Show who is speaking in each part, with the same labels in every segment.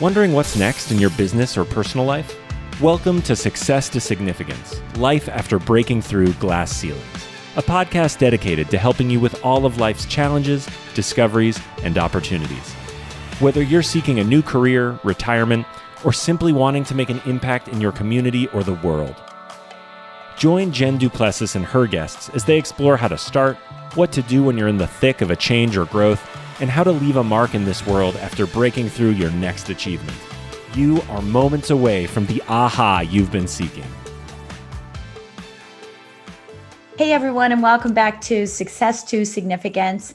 Speaker 1: Wondering what's next in your business or personal life? Welcome to Success to Significance, Life After Breaking Through Glass Ceilings, a podcast dedicated to helping you with all of life's challenges, discoveries, and opportunities. Whether you're seeking a new career, retirement, or simply wanting to make an impact in your community or the world. Join Jen Du Plessis and her guests as they explore how to start, what to do when you're in the thick of a change or growth, and how to leave a mark in this world after breaking through your next achievement. You are moments away from the aha you've been seeking.
Speaker 2: Hey everyone, and welcome back to Success to Significance.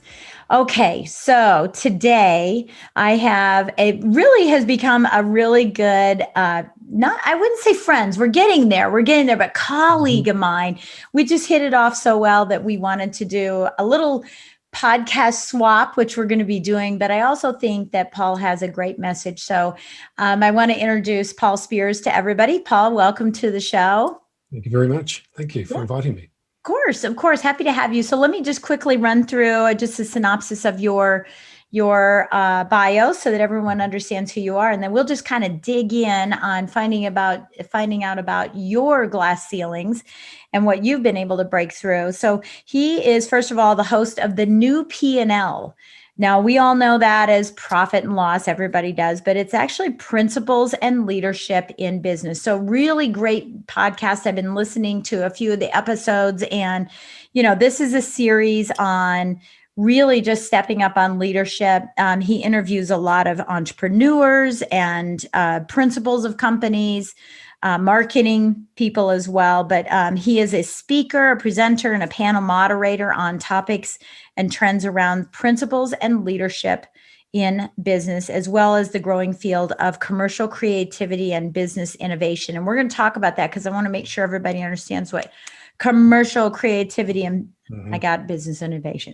Speaker 2: Okay, so today it really has become a really good, I wouldn't say friends, we're getting there, but colleague of mine. We just hit it off so well that we wanted to do a little podcast swap, which we're going to be doing. But I also think that Paul has a great message. So I want to introduce Paul Spiers to everybody. Paul, welcome to the show.
Speaker 3: Thank you very much. Thank you for inviting me.
Speaker 2: Of course. Happy to have you. So let me just quickly run through just a synopsis of your bio so that everyone understands who you are. And then we'll just kind of dig in on finding out about your glass ceilings and what you've been able to break through. So he is, first of all, the host of the new P&L. Now, we all know that as profit and loss, everybody does, but it's actually principles and leadership in business. So really great podcast. I've been listening to a few of the episodes, and, this is a series on really just stepping up on leadership. He interviews a lot of entrepreneurs and principals of companies, marketing people as well. But he is a speaker, a presenter, and a panel moderator on topics and trends around principles and leadership in business, as well as the growing field of commercial creativity and business innovation. And we're going to talk about that because I want to make sure everybody understands what commercial creativity and I got business innovation.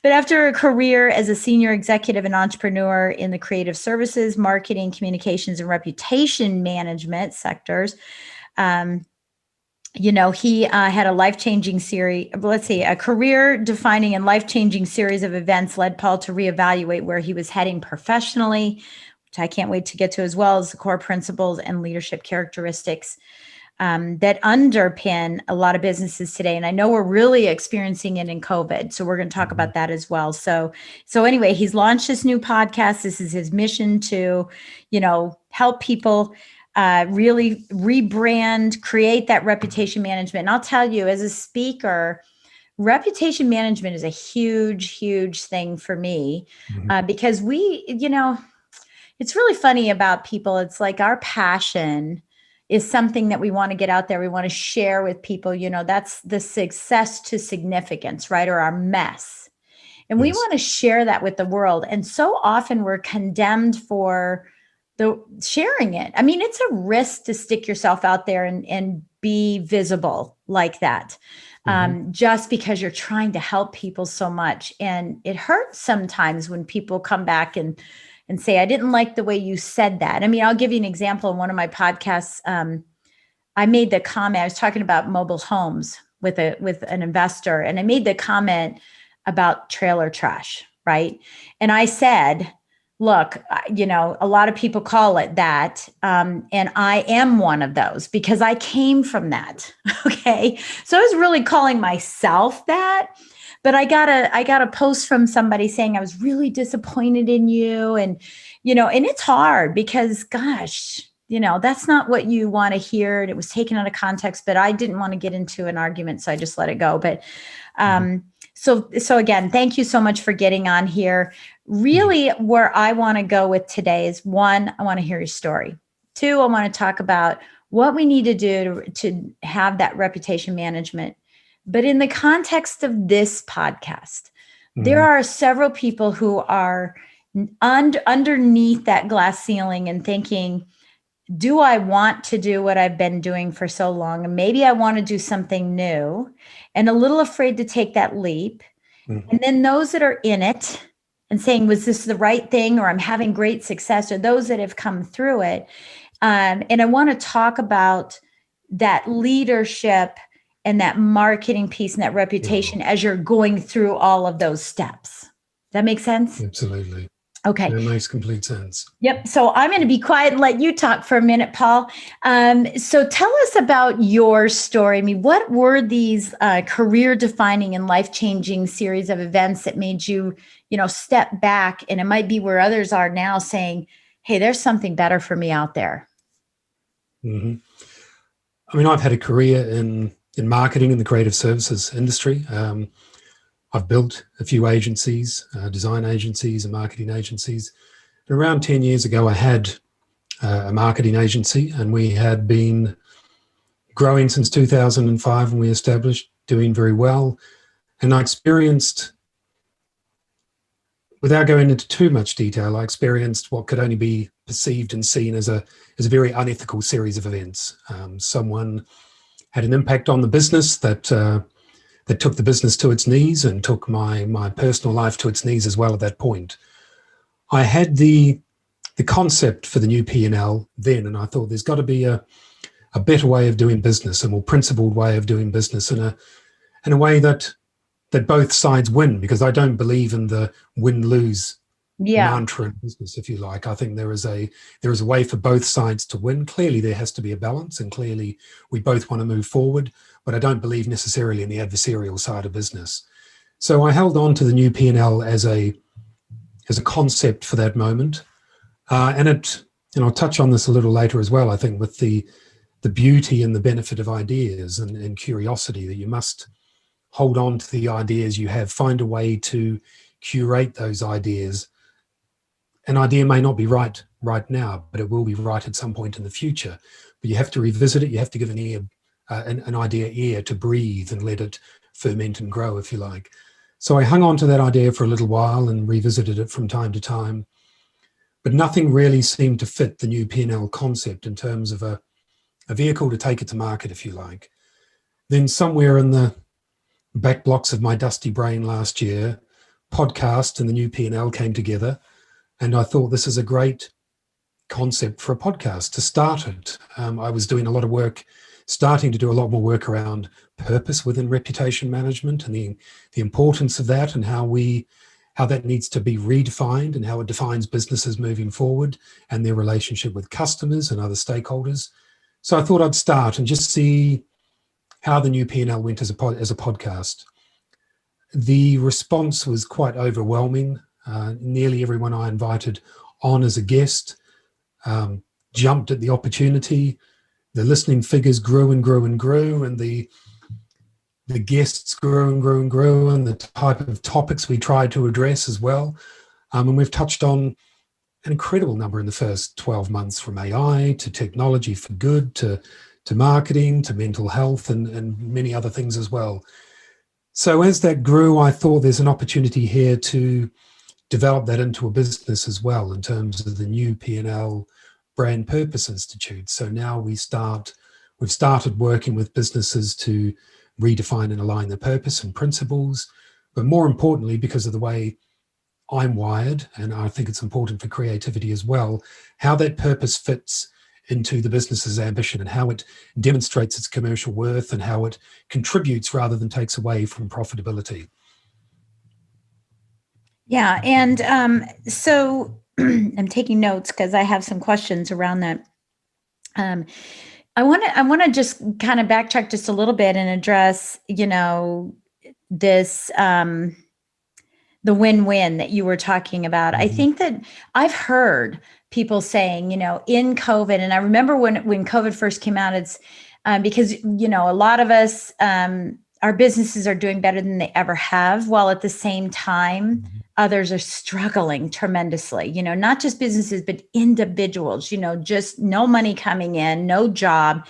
Speaker 2: But after a career as a senior executive and entrepreneur in the creative services, marketing, communications, and reputation management sectors, he had a life-changing a career-defining and life-changing series of events led Paul to reevaluate where he was heading professionally, which I can't wait to get to, as well as the core principles and leadership characteristics that underpin a lot of businesses today. And I know we're really experiencing it in COVID. So we're going to talk about that as well. So anyway, he's launched this new podcast. This is his mission to, help people really rebrand, create that reputation management. And I'll tell you, as a speaker, reputation management is a huge, huge thing for me because it's really funny about people. It's like our passion is something that we want to get out there. We want to share with people, that's the success to significance, right? Or our mess. And we want to share that with the world. And so often we're condemned for the sharing it. I mean, it's a risk to stick yourself out there and be visible like that, just because you're trying to help people so much. And it hurts sometimes when people come back and say, I didn't like the way you said that. I mean, I'll give you an example. In one of my podcasts, I made the comment, I was talking about mobile homes with an investor, and I made the comment about trailer trash, right? And I said, look, a lot of people call it that. And I am one of those because I came from that. Okay. So I was really calling myself that. But I got a post from somebody saying I was really disappointed in you. And, and it's hard because, gosh, that's not what you want to hear. And it was taken out of context, but I didn't want to get into an argument. So I just let it go. But so again, thank you so much for getting on here. Really, where I want to go with today is, one, I want to hear your story. Two, I want to talk about what we need to do to have that reputation management. But in the context of this podcast, there are several people who are underneath that glass ceiling and thinking, do I want to do what I've been doing for so long? And maybe I want to do something new, and a little afraid to take that leap. And then those that are in it and saying, was this the right thing? Or I'm having great success, or those that have come through it. And I want to talk about that leadership and that marketing piece and that reputation as you're going through all of those steps. Does that make sense?
Speaker 3: Absolutely.
Speaker 2: Okay.
Speaker 3: That makes complete sense.
Speaker 2: Yep. So I'm going to be quiet and let you talk for a minute, Paul. So tell us about your story. I mean, what were these career-defining and life-changing series of events that made you, step back? And it might be where others are now saying, hey, there's something better for me out there.
Speaker 3: Mm-hmm. I mean, I've had a career in marketing in the creative services industry. I've built a few agencies, design agencies and marketing agencies. And around 10 years ago, I had a marketing agency, and we had been growing since 2005, and we established doing very well. And I experienced, without going into too much detail, I experienced what could only be perceived and seen as a very unethical series of events. Someone had an impact on the business that took the business to its knees and took my personal life to its knees as well at that point. I had the concept for the new P&L then, and I thought there's got to be a better way of doing business, a more principled way of doing business, in a way that both sides win, because I don't believe in the win-lose mantra in business, if you like. I think there is a way for both sides to win. Clearly, there has to be a balance, and clearly we both want to move forward, but I don't believe necessarily in the adversarial side of business. So I held on to the new P&L as a concept for that moment. And I'll touch on this a little later as well, I think, with the beauty and the benefit of ideas and curiosity, that you must hold on to the ideas you have, find a way to curate those ideas. An idea may not be right now, but it will be right at some point in the future. But you have to revisit it. You have to give an idea ear to breathe and let it ferment and grow, if you like. So I hung on to that idea for a little while and revisited it from time to time. But nothing really seemed to fit the new P&L concept in terms of a vehicle to take it to market, if you like. Then somewhere in the back blocks of my dusty brain last year, podcast and the new P&L came together. And I thought, this is a great concept for a podcast to start it. I was doing a lot of work, starting to do a lot more work around purpose within reputation management, and the importance of that, and how that needs to be redefined, and how it defines businesses moving forward and their relationship with customers and other stakeholders. So I thought I'd start and just see how the new P&L went as a podcast. The response was quite overwhelming. Nearly everyone I invited on as a guest jumped at the opportunity. The listening figures grew and grew and grew, and the guests grew and grew and grew, and the type of topics we tried to address as well. And we've touched on an incredible number in the first 12 months, from AI to technology for good to marketing to mental health and many other things as well. So as that grew, I thought there's an opportunity here to develop that into a business as well, in terms of the new P&L Brand Purpose Institute. So now we've started working with businesses to redefine and align their purpose and principles. But more importantly, because of the way I'm wired, and I think it's important for creativity as well, how that purpose fits into the business's ambition, and how it demonstrates its commercial worth, and how it contributes rather than takes away from profitability.
Speaker 2: Yeah. And so I'm taking notes because I have some questions around that. I want to just kind of backtrack just a little bit and address, this, the win-win that you were talking about. Mm-hmm. I think that I've heard people saying, in COVID, and I remember when COVID first came out, it's because, a lot of us, our businesses are doing better than they ever have, while at the same time, mm-hmm. others are struggling tremendously, not just businesses, but individuals, just no money coming in, no job.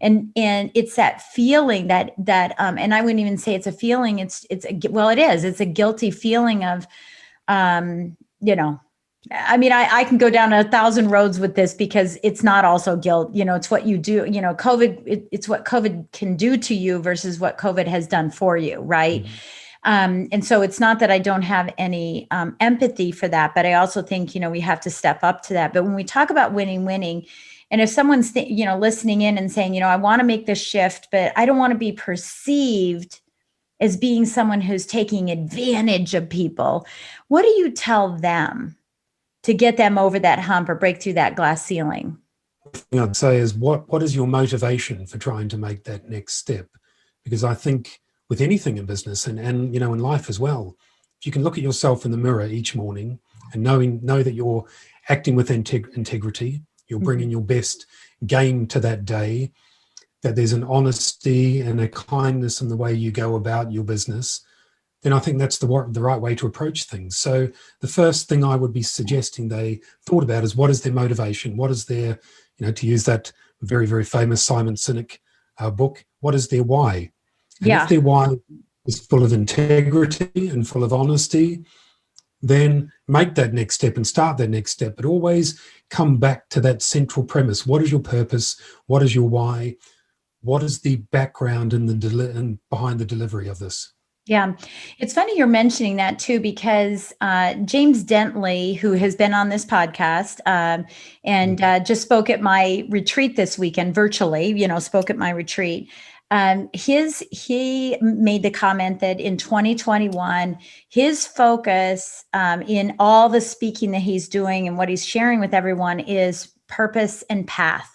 Speaker 2: And it's that feeling that and I wouldn't even say it's a feeling. It is. It's a guilty feeling of, I can go down 1,000 roads with this, because it's not also guilt. It's what you do. COVID. It's what COVID can do to you versus what COVID has done for you, right? Mm-hmm. And so it's not that I don't have any empathy for that, but I also think we have to step up to that. But when we talk about winning. And if someone's, listening in and saying, I want to make this shift, but I don't want to be perceived as being someone who's taking advantage of people, what do you tell them? to get them over that hump or break through that glass ceiling?
Speaker 3: Thing I'd say is what is your motivation for trying to make that next step? Because I think with anything in business and in life as well, if you can look at yourself in the mirror each morning and know that you're acting with integrity, you're bringing your best game to that day, that there's an honesty and a kindness in the way you go about your business, then I think that's the right way to approach things. So the first thing I would be suggesting they thought about is, what is their motivation? What is their, to use that very, very famous Simon Sinek book, what is their why? And if their why is full of integrity and full of honesty, then make that next step and start that next step. But always come back to that central premise. What is your purpose? What is your why? What is the background and behind the delivery of this?
Speaker 2: Yeah, it's funny you're mentioning that too, because James Dentley, who has been on this podcast and just spoke at my retreat this weekend virtually, spoke at my retreat. He made the comment that in 2021, his focus in all the speaking that he's doing and what he's sharing with everyone is purpose and path.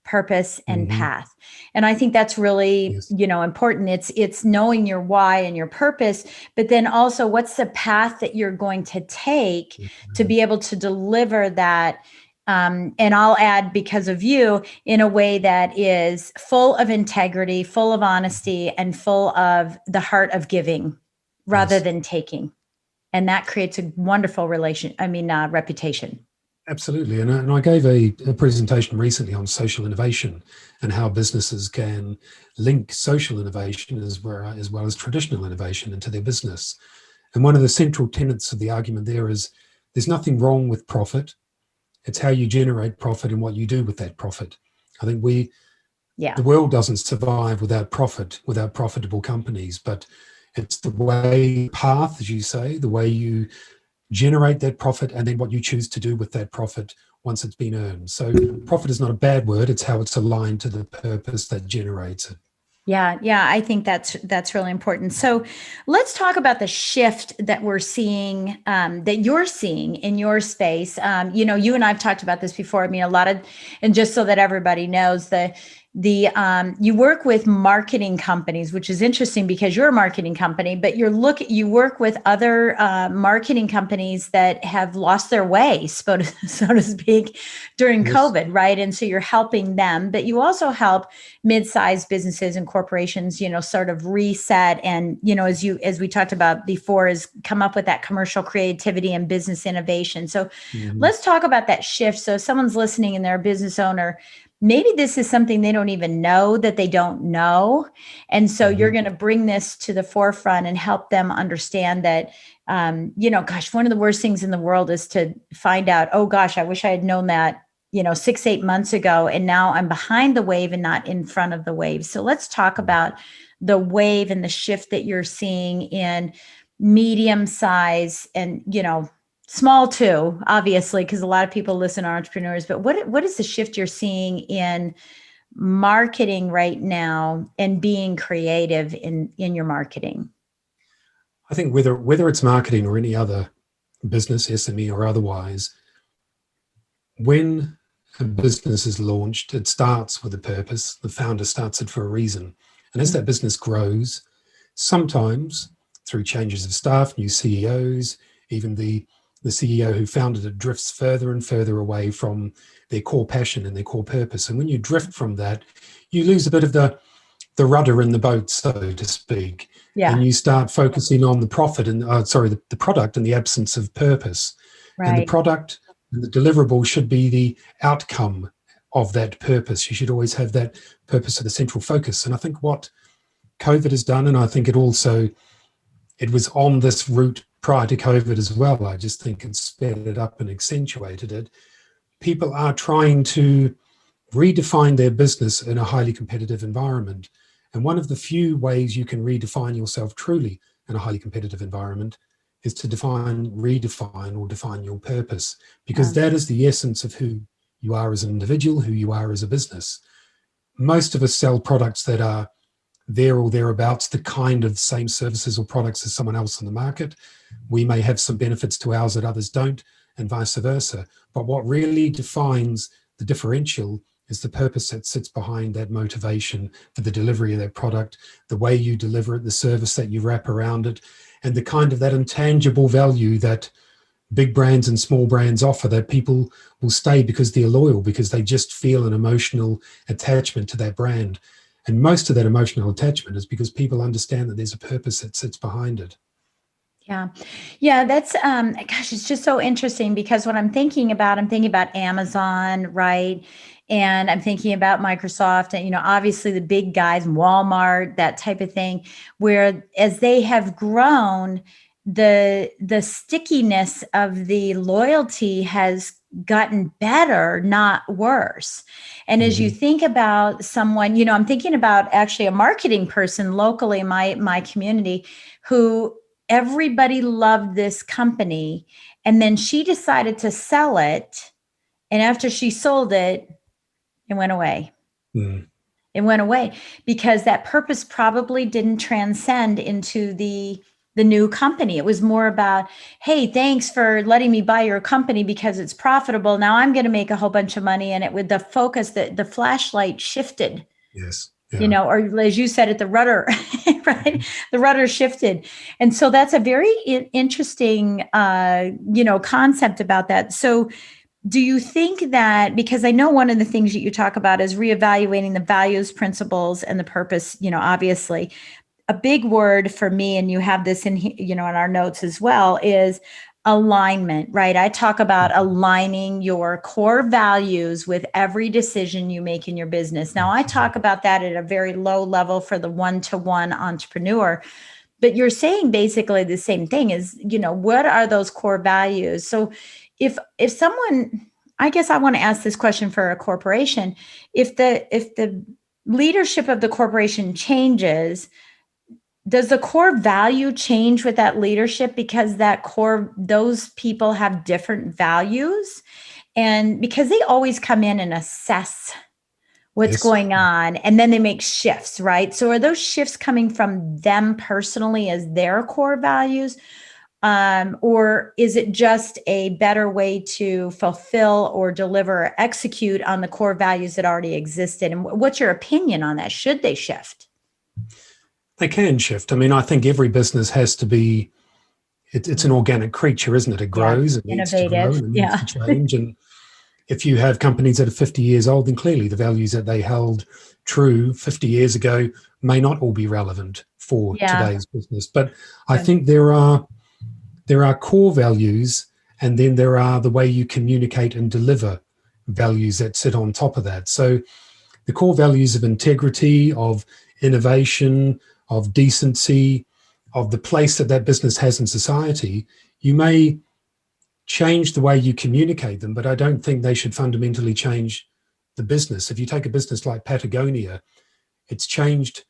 Speaker 2: Purpose and path. And I think that's really, important. It's knowing your why and your purpose, but then also what's the path that you're going to take to be able to deliver that. And I'll add, because of you, in a way that is full of integrity, full of honesty, and full of the heart of giving rather than taking. And that creates a wonderful reputation.
Speaker 3: Absolutely. And I gave a presentation recently on social innovation and how businesses can link social innovation as well as traditional innovation into their business. And one of the central tenets of the argument there is there's nothing wrong with profit. It's how you generate profit and what you do with that profit. I think the world doesn't survive without profit, without profitable companies, but it's the path, as you say, the way you generate that profit and then what you choose to do with that profit once it's been earned. So profit is not a bad word. It's how it's aligned to the purpose that generates it.
Speaker 2: Yeah, I think that's really important. So let's talk about the shift that we're seeing, that you're seeing in your space. You and I've talked about this before. And just so that everybody knows, you work with marketing companies, which is interesting because you're a marketing company, but you work with other marketing companies that have lost their way, so to speak, during COVID, right? And so you're helping them, but you also help mid-sized businesses and corporations, sort of reset and, as we talked about before, is come up with that commercial creativity and business innovation. So let's talk about that shift. So if someone's listening and they're a business owner, maybe this is something they don't even know that they don't know. And so you're going to bring this to the forefront and help them understand that, one of the worst things in the world is to find out, oh gosh, I wish I had known that, 6-8 months ago. And now I'm behind the wave and not in front of the wave. So let's talk about the wave and the shift that you're seeing in medium size and, small too, obviously, because a lot of people listen to entrepreneurs, but what is the shift you're seeing in marketing right now and being creative in your marketing?
Speaker 3: I think whether it's marketing or any other business, SME or otherwise, when a business is launched, it starts with a purpose. The founder starts it for a reason. And as that business grows, sometimes through changes of staff, new CEOs, even the CEO who founded it drifts further and further away from their core passion and their core purpose. And when you drift from that, you lose a bit of the rudder in the boat, so to speak. Yeah. And you start focusing on the profit and the product in the absence of purpose. Right. And the product and the deliverable should be the outcome of that purpose. You should always have that purpose at the central focus. And I think what COVID has done, and I think it was on this route prior to COVID as well, I just think it sped it up and accentuated it. People are trying to redefine their business in a highly competitive environment. And one of the few ways you can redefine yourself truly in a highly competitive environment is to redefine your purpose, because that is the essence of who you are as an individual, who you are as a business. Most of us sell products that are there or thereabouts, the kind of same services or products as someone else in the market. We may have some benefits to ours that others don't, and vice versa. But what really defines the differential is the purpose that sits behind that motivation for the delivery of that product, the way you deliver it, the service that you wrap around it, and the kind of that intangible value that big brands and small brands offer, that people will stay because they're loyal, because they just feel an emotional attachment to that brand. And most of that emotional attachment is because people understand that there's a purpose that sits behind it.
Speaker 2: Yeah. Yeah. That's, gosh, it's just so interesting because what I'm thinking about Amazon, right? And I'm thinking about Microsoft and, obviously the big guys, Walmart, that type of thing, where as they have grown, the stickiness of the loyalty has gotten better, not worse. And as you think about someone, I'm thinking about actually a marketing person locally in my community who everybody loved this company. And then she decided to sell it. And after she sold it, it went away. It went away because that purpose probably didn't transcend into the new company. It was more about, hey, thanks for letting me buy your company because it's profitable. Now I'm going to make a whole bunch of money. And it with the focus that the flashlight shifted.
Speaker 3: Yes. Yeah.
Speaker 2: Or as you said, the rudder, right? The rudder shifted. And so that's a very interesting, concept about that. So do you think that, because I know one of the things that you talk about is reevaluating the values, principles, and the purpose, obviously a big word for me, and you have this in our notes as well, is alignment, right? I talk about aligning your core values with every decision you make in your business. Now, I talk about that at a very low level for the one-to-one entrepreneur, but you're saying basically the same thing is, what are those core values? So if someone, I guess I want to ask this question for a corporation, if the leadership of the corporation changes, does the core value change with that leadership because those people have different values? And because they always come in and assess what's going on, and then they make shifts, right? So are those shifts coming from them personally as their core values? Or is it just a better way to fulfill or deliver or execute on the core values that already existed? And what's your opinion on that? Should they shift?
Speaker 3: They can shift. I mean, I think every business has to be, it's an organic creature, isn't it? It grows, it needs to grow, and it needs to change. And if you have companies that are 50 years old, then clearly the values that they held true 50 years ago may not all be relevant for today's business. But I think there are core values, and then there are the way you communicate and deliver values that sit on top of that. So the core values of integrity, of innovation, of decency, of the place that business has in society, you may change the way you communicate them, but I don't think they should fundamentally change the business. If you take a business like Patagonia, it's changed,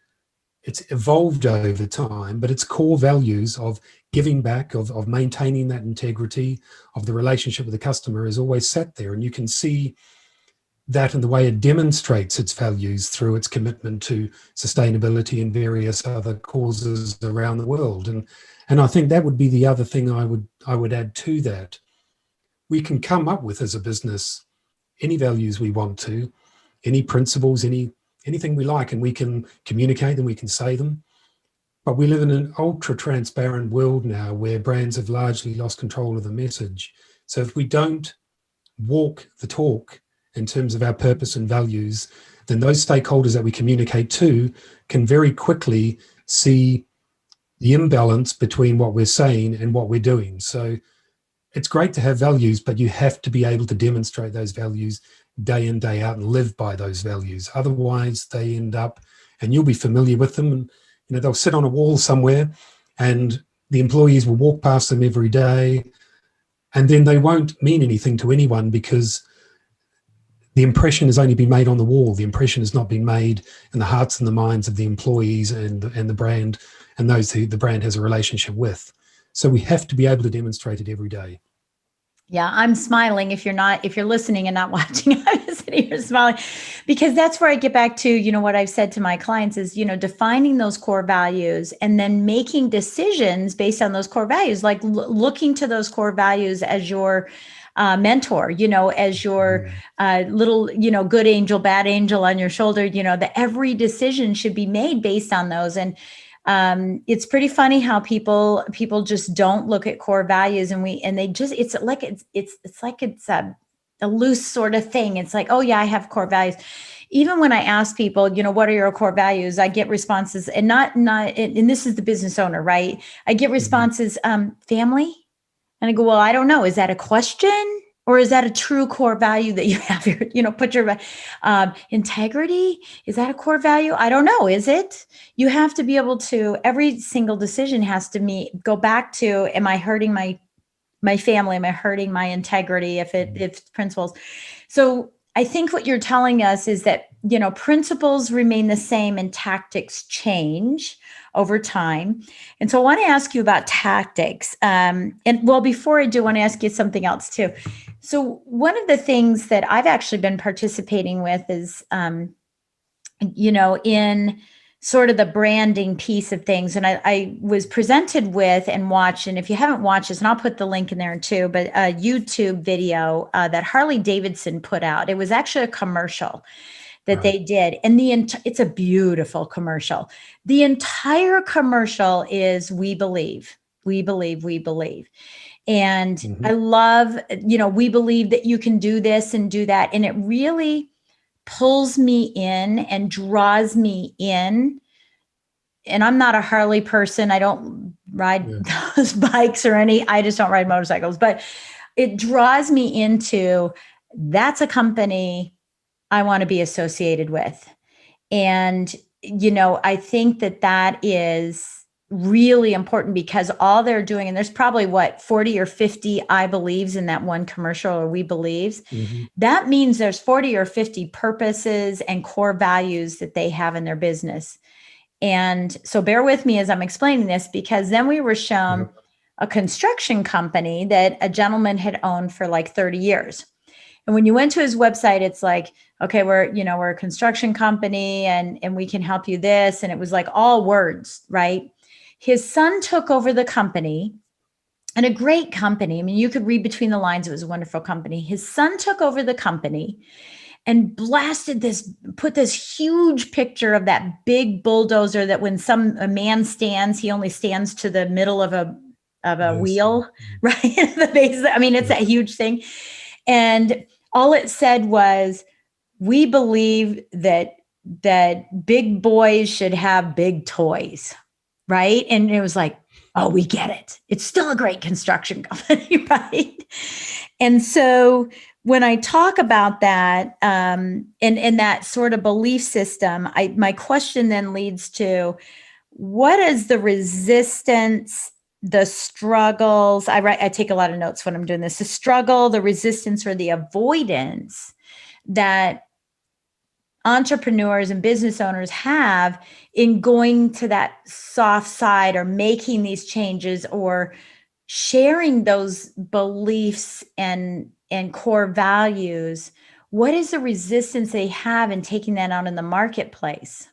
Speaker 3: it's evolved over time, but its core values of giving back, of maintaining that integrity, of the relationship with the customer is always sat there. And you can see that in the way it demonstrates its values through its commitment to sustainability and various other causes around the world. And I think that would be the other thing I would add to that. We can come up with as a business any values we want to, any principles, anything we like, and we can communicate them, we can say them. But we live in an ultra transparent world now where brands have largely lost control of the message. So if we don't walk the talk in terms of our purpose and values, then those stakeholders that we communicate to can very quickly see the imbalance between what we're saying and what we're doing. So it's great to have values, but you have to be able to demonstrate those values day in, day out, and live by those values. Otherwise, they end up, and you'll be familiar with them, and they'll sit on a wall somewhere, and the employees will walk past them every day, and then they won't mean anything to anyone because the impression has only been made on the wall. The impression has not been made in the hearts and the minds of the employees and the brand and those who the brand has a relationship with. So we have to be able to demonstrate it every day.
Speaker 2: Yeah, I'm smiling. If you're listening and not watching, I'm sitting here smiling because that's where I get back to, what I've said to my clients is, defining those core values and then making decisions based on those core values, like looking to those core values as your mentor, as your little, good angel, bad angel on your shoulder, that every decision should be made based on those. And it's pretty funny how people just don't look at core values, and they just, it's like it's a loose sort of thing. It's like, oh yeah, I have core values. Even when I ask people, what are your core values? I get responses, and and this is the business owner, right? I get responses, family. And I go, well, I don't know. Is that a question? Or is that a true core value that you have here? Put your integrity. Is that a core value? I don't know. Is it? You have to be able to, every single decision has to go back to, am I hurting my family? Am I hurting my integrity if it's principles? So I think what you're telling us is that, principles remain the same and tactics change over time. And so I want to ask you about tactics. Before I do, I want to ask you something else too. So one of the things that I've actually been participating with is, in sort of the branding piece of things. And I was presented with and watched, and if you haven't watched this, and I'll put the link in there too, but a YouTube video that Harley Davidson put out. It was actually a commercial that they did. And it's a beautiful commercial. The entire commercial is, we believe, we believe, we believe. And I love, we believe that you can do this and do that. And it really pulls me in and draws me in. And I'm not a Harley person. I don't ride those bikes or I just don't ride motorcycles, but it draws me into, that's a company I want to be associated with. And, I think that is really important, because all they're doing, and there's probably 40 or 50 I believes in that one commercial, or we believes. That means there's 40 or 50 purposes and core values that they have in their business. And so bear with me as I'm explaining this, because then we were shown a construction company that a gentleman had owned for like 30 years. And when you went to his website, it's like, okay, we're a construction company and we can help you this. And it was like all words, right? His son took over the company, and a great company. I mean, you could read between the lines. It was a wonderful company. His son took over the company and put this huge picture of that big bulldozer that when a man stands, he only stands to the middle of a wheel, right? The base. I mean, it's that huge thing. And all it said was, we believe that big boys should have big toys, right? And it was like, oh, we get it. It's still a great construction company, right? And so when I talk about that, and that sort of belief system, my question then leads to, what is the resistance, the struggles? I take a lot of notes when I'm doing this. The struggle, the resistance, or the avoidance that entrepreneurs and business owners have in going to that soft side, or making these changes, or sharing those beliefs and core values. What is the resistance they have in taking that out in the marketplace?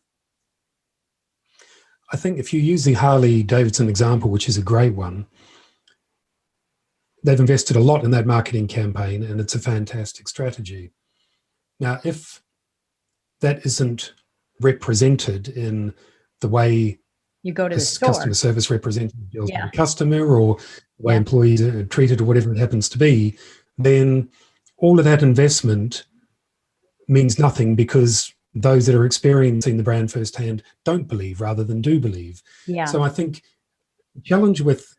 Speaker 3: I think if you use the Harley Davidson example, which is a great one, they've invested a lot in that marketing campaign, and it's a fantastic strategy. Now, if that isn't represented in the way
Speaker 2: you go to the store,
Speaker 3: customer service representative deals with a customer, or the way employees are treated, or whatever it happens to be, then all of that investment means nothing, because those that are experiencing the brand firsthand don't believe, rather than do believe. So I think the challenge with,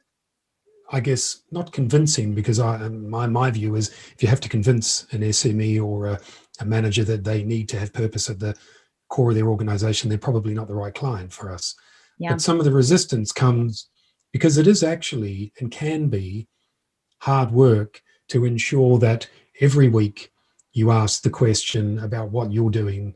Speaker 3: I guess, not convincing, because my view is, if you have to convince an SME or a manager that they need to have purpose at the core of their organization, they're probably not the right client for us. But some of the resistance comes because it is actually, and can be, hard work to ensure that every week you ask the question about what you're doing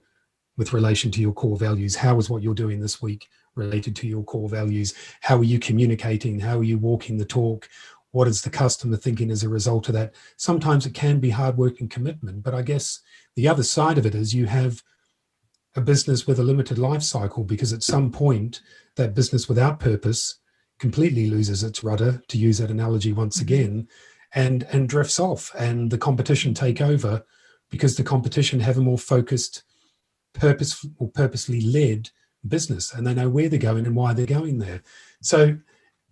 Speaker 3: with relation to your core values. How is what you're doing this week related to your core values? How are you communicating? How are you walking the talk? What is the customer thinking as a result of that? Sometimes it can be hard work and commitment, but I guess the other side of it is, you have a business with a limited life cycle, because at some point that business without purpose completely loses its rudder, to use that analogy once again, and drifts off, and the competition take over because the competition have a more focused, purposely led business, and they know where they're going and why they're going there. So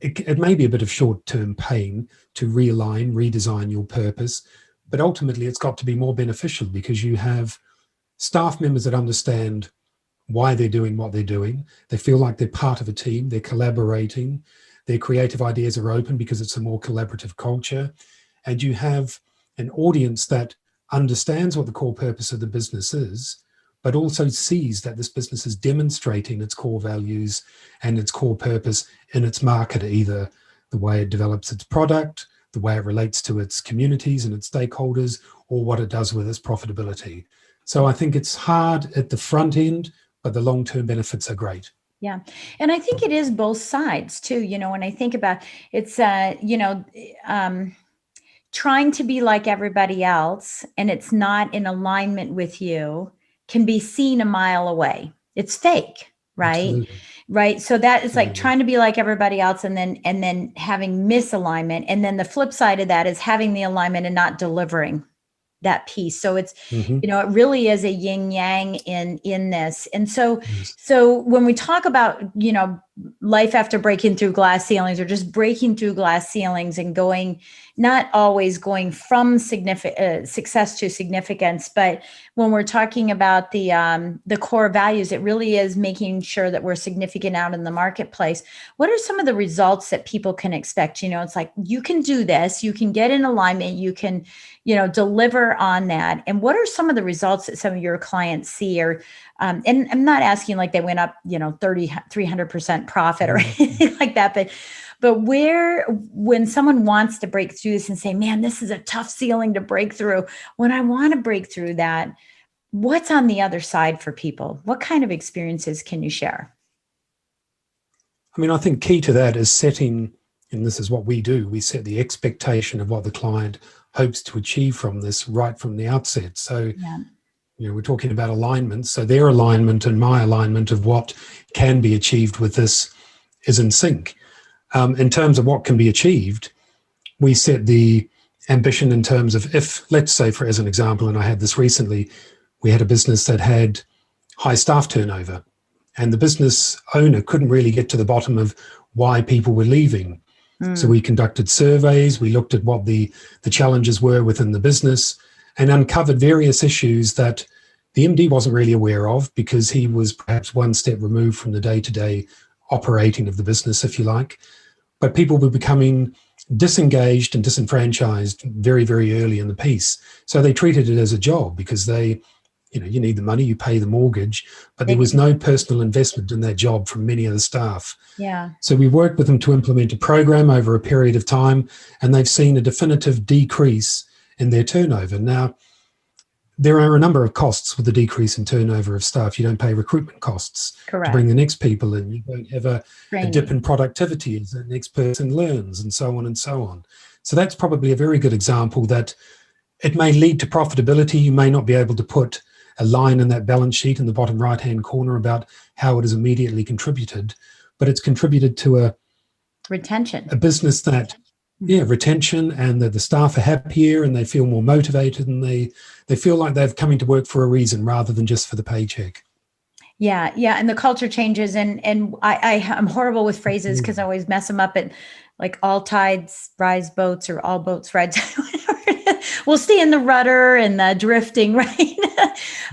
Speaker 3: it may be a bit of short-term pain to realign, redesign your purpose, but ultimately it's got to be more beneficial because you have staff members that understand why they're doing what they're doing. They feel like they're part of a team, they're collaborating, their creative ideas are open because it's a more collaborative culture. And you have an audience that understands what the core purpose of the business is, but also sees that this business is demonstrating its core values and its core purpose in its market, either the way it develops its product, the way it relates to its communities and its stakeholders, or what it does with its profitability. So I think it's hard at the front end, but the long-term benefits are great.
Speaker 2: Yeah. And I think it is both sides too. When I think about it's, trying to be like everybody else and it's not in alignment with you can be seen a mile away. It's fake, right?
Speaker 3: Absolutely.
Speaker 2: Right. So that is like
Speaker 3: Absolutely.
Speaker 2: trying to be like everybody else and then having misalignment. And then the flip side of that is having the alignment and not delivering that piece. So it's, it really is a yin yang in this. And so,
Speaker 3: Yes.
Speaker 2: so when we talk about, life after breaking through glass ceilings or just breaking through glass ceilings and going, not always going from success to significance, but when we're talking about the core values, it really is making sure that we're significant out in the marketplace. What are some of the results that people can expect? It's like, you can do this, you can get in alignment, you can, deliver on that. And what are some of the results that some of your clients see? Or, and I'm not asking like they went up, 300% profit or anything like that, but when someone wants to break through this and say, man, this is a tough ceiling to break through, when I want to break through that, what's on the other side for people? What kind of experiences can you share?
Speaker 3: I mean, I think key to that is setting, and this is what we do, we set the expectation of what the client hopes to achieve from this right from the outset. So, we're talking about alignment. So their alignment and my alignment of what can be achieved with this is in sync. In terms of what can be achieved, we set the ambition in terms of if, let's say, as an example, and I had this recently, we had a business that had high staff turnover, and the business owner couldn't really get to the bottom of why people were leaving. So we conducted surveys, we looked at what the challenges were within the business and uncovered various issues that the MD wasn't really aware of because he was perhaps one step removed from the day-to-day operating of the business, if you like. But people were becoming disengaged and disenfranchised very, very early in the piece. So they treated it as a job because you need the money, you pay the mortgage, but there was no personal investment in that job from many of the staff.
Speaker 2: Yeah.
Speaker 3: So we worked with them to implement a program over a period of time, and they've seen a definitive decrease in their turnover. Now, there are a number of costs with the decrease in turnover of staff. You don't pay recruitment costs to bring the next people in. You don't have a dip in productivity as the next person learns, and so on and so on. So that's probably a very good example that it may lead to profitability. You may not be able to put a line in that balance sheet in the bottom right-hand corner about how it has immediately contributed, but it's contributed to a business that, retention, and that the staff are happier and they feel more motivated and they feel like they're coming to work for a reason rather than just for the paycheck.
Speaker 2: Yeah. Yeah. And the culture changes. And I'm horrible with phrases because I always mess them up at like all tides rise boats or all boats rise. We'll stay in the rudder and the drifting, right?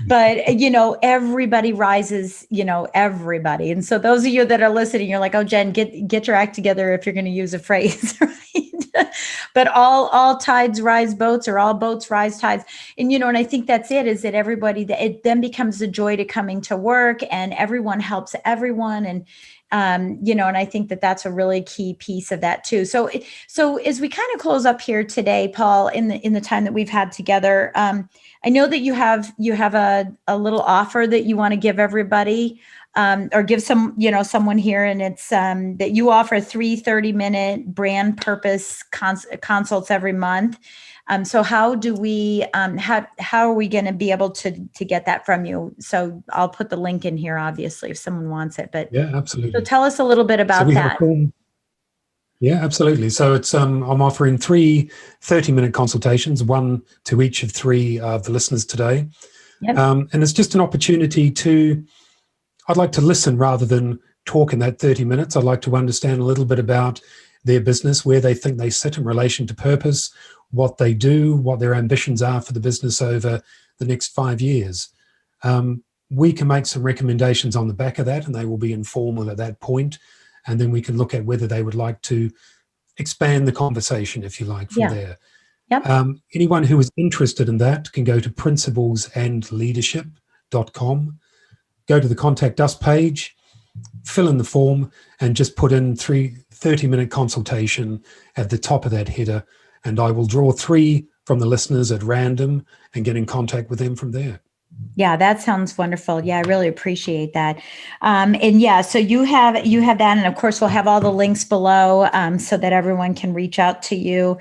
Speaker 2: But, everybody rises, everybody. And so those of you that are listening, you're like, oh, Jen, get your act together if you're going to use a phrase, right? But all tides rise boats or all boats rise tides. And, and I think that's it, is that it then becomes a joy to coming to work and everyone helps everyone. And, and I think that that's a really key piece of that too. So as we kind of close up here today, Paul, in the time that we've had together, I know that you have a little offer that you want to give everybody, or give someone here, and it's that you offer 3 30-minute brand purpose consults every month. So how do we, how are we going to be able to get that from you? So I'll put the link in here, obviously, if someone wants it, but
Speaker 3: yeah, absolutely.
Speaker 2: So tell us a little bit about that.
Speaker 3: Yeah, absolutely. So it's I'm offering 3 30-minute consultations, one to each of 3 of the listeners today.
Speaker 2: Yep.
Speaker 3: And it's just an opportunity I'd like to listen rather than talk in that 30 minutes. I'd like to understand a little bit about their business, where they think they sit in relation to purpose, what they do, what their ambitions are for the business over the next 5 years. We can make some recommendations on the back of that, and they will be informal at that point. And then we can look at whether they would like to expand the conversation, if you like, from
Speaker 2: Yeah.
Speaker 3: there.
Speaker 2: Yep.
Speaker 3: Anyone who is interested in that can go to principlesandleadership.com, go to the Contact Us page, fill in the form, and just put in 30-minute consultation at the top of that header. And I will draw 3 from the listeners at random and get in contact with them from there.
Speaker 2: Yeah, that sounds wonderful. Yeah, I really appreciate that. And yeah, so you have that, and of course we'll have all the links below so that everyone can reach out to you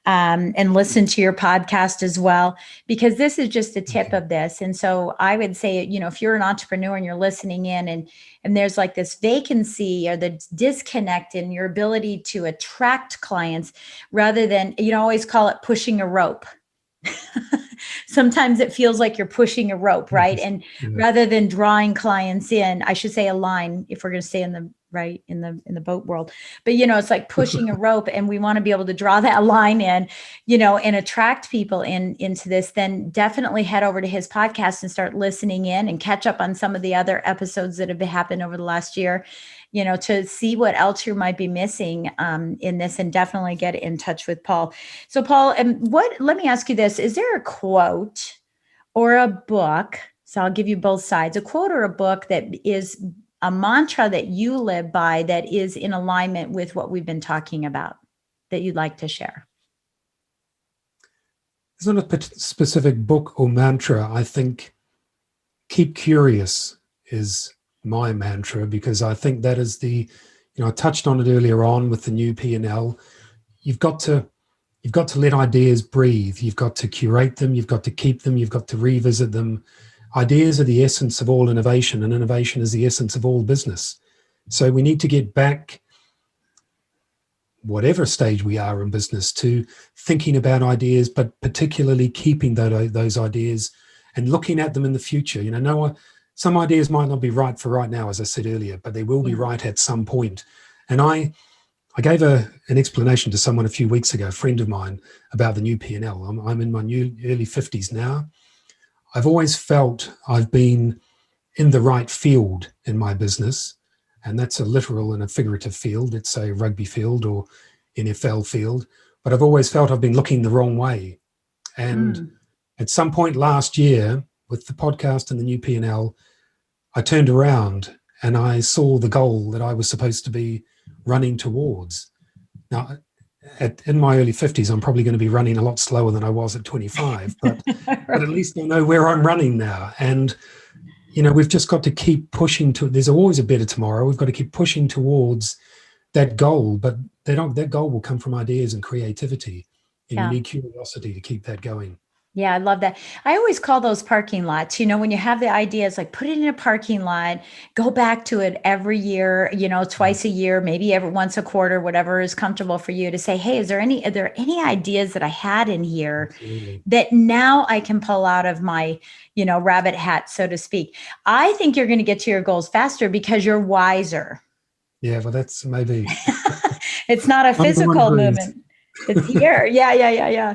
Speaker 2: and listen to your podcast as well, because this is just a tip of this. And so I would say, if you're an entrepreneur and you're listening in and there's like this vacancy or the disconnect in your ability to attract clients, rather than, always call it pushing a rope. Sometimes it feels like you're pushing a rope, right? And rather than drawing clients in, I should say a line, if we're going to stay in the boat world. But it's like pushing a rope, and we want to be able to draw that line in, and attract people into this. Then definitely head over to his podcast and start listening in and catch up on some of the other episodes that have happened over the last year, to see what else you might be missing in this, and definitely get in touch with Paul. So Paul, let me ask you this. Is there a quote or a book? So I'll give you both sides, a quote or a book that is a mantra that you live by that is in alignment with what we've been talking about that you'd like to share?
Speaker 3: There's not a specific book or mantra. I think keep curious is my mantra, because I think that is I touched on it earlier on with the new P&L. You've got to let ideas breathe. You've got to curate them. You've got to keep them. You've got to revisit them. Ideas are the essence of all innovation, and innovation is the essence of all business. So we need to get back, whatever stage we are in business, to thinking about ideas, but particularly keeping those ideas and looking at them in the future. Some ideas might not be right for right now, as I said earlier, but they will be right at some point. And I gave an explanation to someone a few weeks ago, a friend of mine, about the new P&L. I'm in my early 50s now. I've always felt I've been in the right field in my business, and that's a literal and a figurative field. It's a rugby field or NFL field, but I've always felt I've been looking the wrong way. And at some point last year, with the podcast and the new P&L, I turned around and I saw the goal that I was supposed to be running towards. Now, in my early 50s, I'm probably going to be running a lot slower than I was at 25, but at least I know where I'm running now. And, we've just got to keep pushing there's always a better tomorrow. We've got to keep pushing towards that goal, but that goal will come from ideas and creativity. And you need curiosity to keep that going.
Speaker 2: Yeah, I love that. I always call those parking lots. When you have the ideas, like put it in a parking lot, go back to it every year, twice a year, maybe every once a quarter, whatever is comfortable for you, to say, hey, are there any ideas that I had in here that now I can pull out of my, rabbit hat, so to speak? I think you're going to get to your goals faster because you're wiser.
Speaker 3: Yeah, well, that's maybe.
Speaker 2: It's not a physical movement. It's here. Yeah.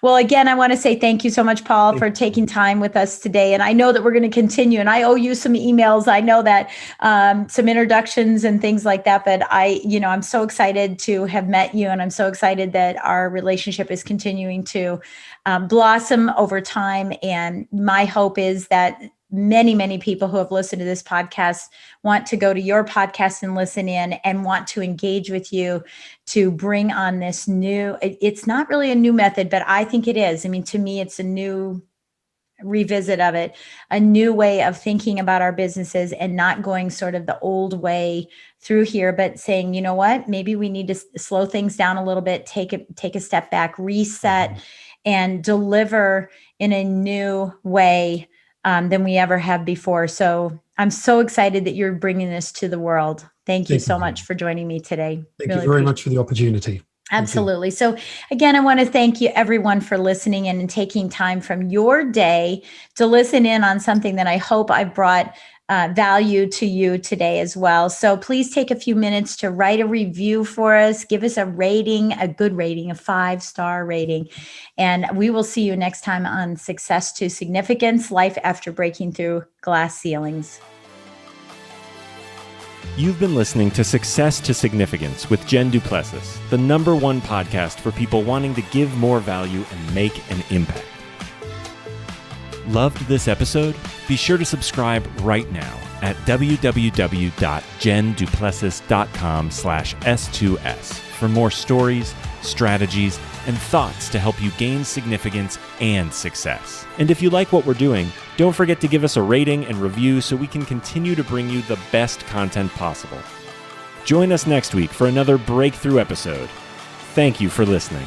Speaker 2: Well, again, I want to say thank you so much, Paul, for taking time with us today. And I know that we're going to continue, and I owe you some emails. I know that some introductions and things like that, but I'm so excited to have met you, and I'm so excited that our relationship is continuing to blossom over time. And my hope is that many, many people who have listened to this podcast want to go to your podcast and listen in and want to engage with you to bring on this it's not really a new method, but I think it is. I mean, to me, it's a new revisit of it, a new way of thinking about our businesses, and not going sort of the old way through here, but saying, you know what, maybe we need to slow things down a little bit, take a step back, reset, and deliver in a new way than we ever have before. So I'm so excited that you're bringing this to the world. Thank you so much for joining me today.
Speaker 3: Thank you very much for the opportunity.
Speaker 2: Absolutely. So again, I want to thank you everyone for listening and taking time from your day to listen in on something that I hope I brought value to you today as well. So please take a few minutes to write a review for us. Give us a rating, a good rating, a 5-star rating. And we will see you next time on Success to Significance, Life After Breaking Through Glass Ceilings.
Speaker 1: You've been listening to Success to Significance with Jen Du Plessis, the #1 podcast for people wanting to give more value and make an impact. Loved this episode? Be sure to subscribe right now at www.jenduplessis.com/S2S for more stories, strategies, and thoughts to help you gain significance and success. And if you like what we're doing, don't forget to give us a rating and review so we can continue to bring you the best content possible. Join us next week for another breakthrough episode. Thank you for listening.